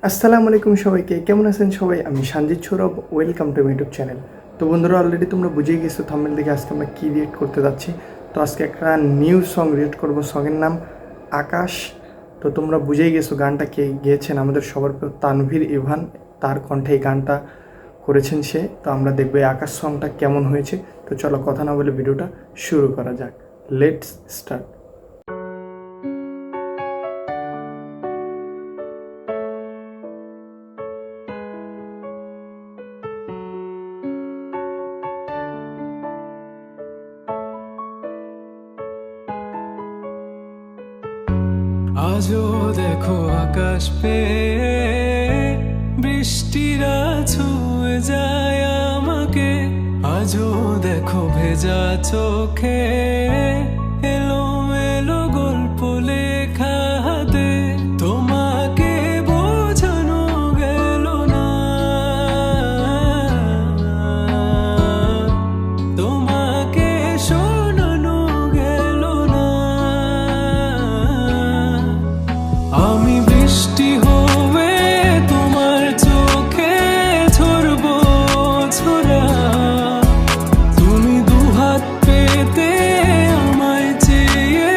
আসসালামু আলাইকুম সবাইকে, কেমন আছেন সবাই? আমি Sanjit Sourav, welcome to my YouTube channel. তো বন্ধুরা, অলরেডি তোমরা বুঝেই গেছো থাম্বনেল দেখে আজকে আমরা কী রিয়েক্ট করতে যাচ্ছি। তো আজকে একটা নিউ সং রিয়েক্ট করবো, সঙের নাম আকাশ। তো তোমরা বুঝেই গেছো গানটা কে গেয়েছেন, আমাদের সবার প্রিয় তানভীর ইভান, তার কণ্ঠে এই গানটা করেছেন সে। তো আমরা দেখবো এই আকাশ সংটা কেমন হয়েছে। তো চলো কথা না বলে ভিডিওটা শুরু করা যাক। Let's start. আজও দেখো আকাশ পেয়ে বৃষ্টিরা ছুঁয়ে যায় আমাকে। আজও দেখো ভেজা চোখে এলো এলো গল্প লেখা হাতে। তোমাকে বোঝানো গেল না, তোমাকে শোনানো গেল না। আমি বৃষ্টি হয়ে তোমার চোখে ঝরবো ছোড়া। তুমি দুহাত পেতে আমায় চেয়ে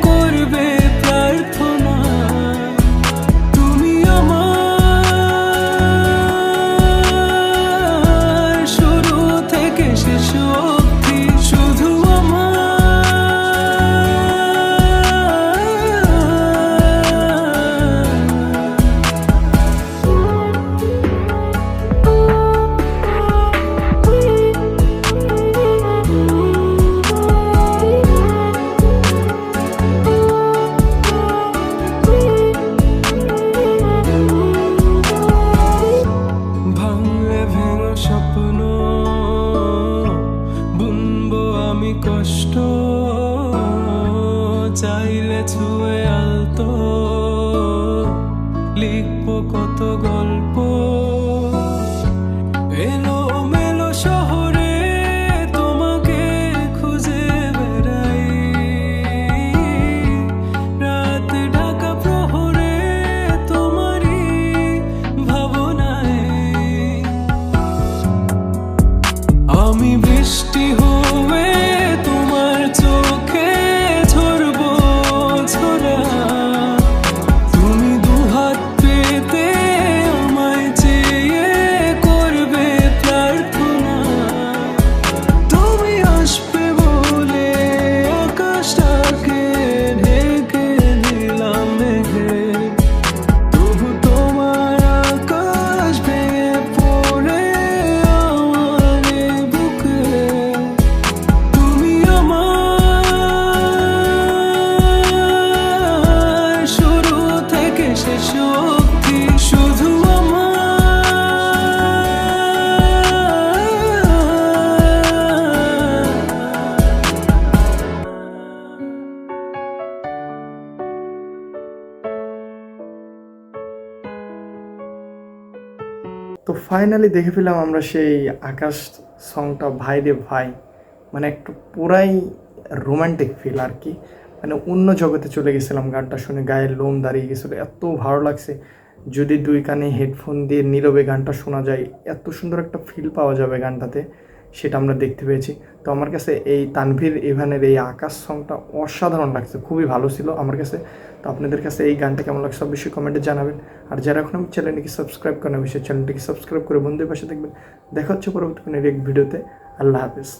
করবে প্রার্থনা। তুমি আমার শুরু থেকে শেষ অবধি, শুধু ভাঙলে ভেঙো স্বপ্ন বুনবো আমি কষ্ট। চাইলে ছুঁয়ে আলতো লিখবো কত গল্প। এলো মেলো শহরে তোমাকে খুঁজে বেড়াই, রাত ঢাকা প্রহরে তোমারই ভাবনায়। আমি বৃষ্টি হয়ে তোমার চোখে ঝরবো ছোড়া। তুমি দুহাত পেতে আমায় চেয়ে করবে প্রার্থনা। তুমি আসবে বলে আকাশটাকে ঢেকে দিলাম মেঘে, তবু তোমার আকাশ ভেঙে পড়ে আমার এই বুকে। তুমি আমার শুরু থেকে শেষ অবধি, শুধু তো ফাইনালি দেখে ফেলাম আমরা সেই আকাশ সংটা। ভাই রে ভাই, মানে একটু পুরাই রোমান্টিক ফিল আর কি। মানে অন্য জগতে চলে গেছিলাম গানটা শুনে, গায়ের লোম দাঁড়িয়ে গেছিলো, এত ভালো লাগছে। যদি দুই কানে হেডফোন দিয়ে নীরবে গানটা শোনা যায়, এত সুন্দর একটা ফিল পাওয়া যাবে গানটাতে, সেটা আমরা দেখতে পেয়েছি। তো আমার কাছে এই তানভীর ইভানের এই আকাশ সংটা অসাধারণ লাগছে, খুবই ভালো ছিল আমার কাছে। তো আপনাদের কাছে এই গানটা কেমন লাগছে অবশ্যই কমেন্টে জানাবেন। আর যারা এখন আমার চ্যানেলটিকে সাবস্ক্রাইব করেন, অবশ্যই চ্যানেলটিকে সাবস্ক্রাইব করে বন্ধুদের পাশে দেখবেন। দেখা হচ্ছে পরবর্তী কোনো এক ভিডিওতে। আল্লাহ হাফিজ।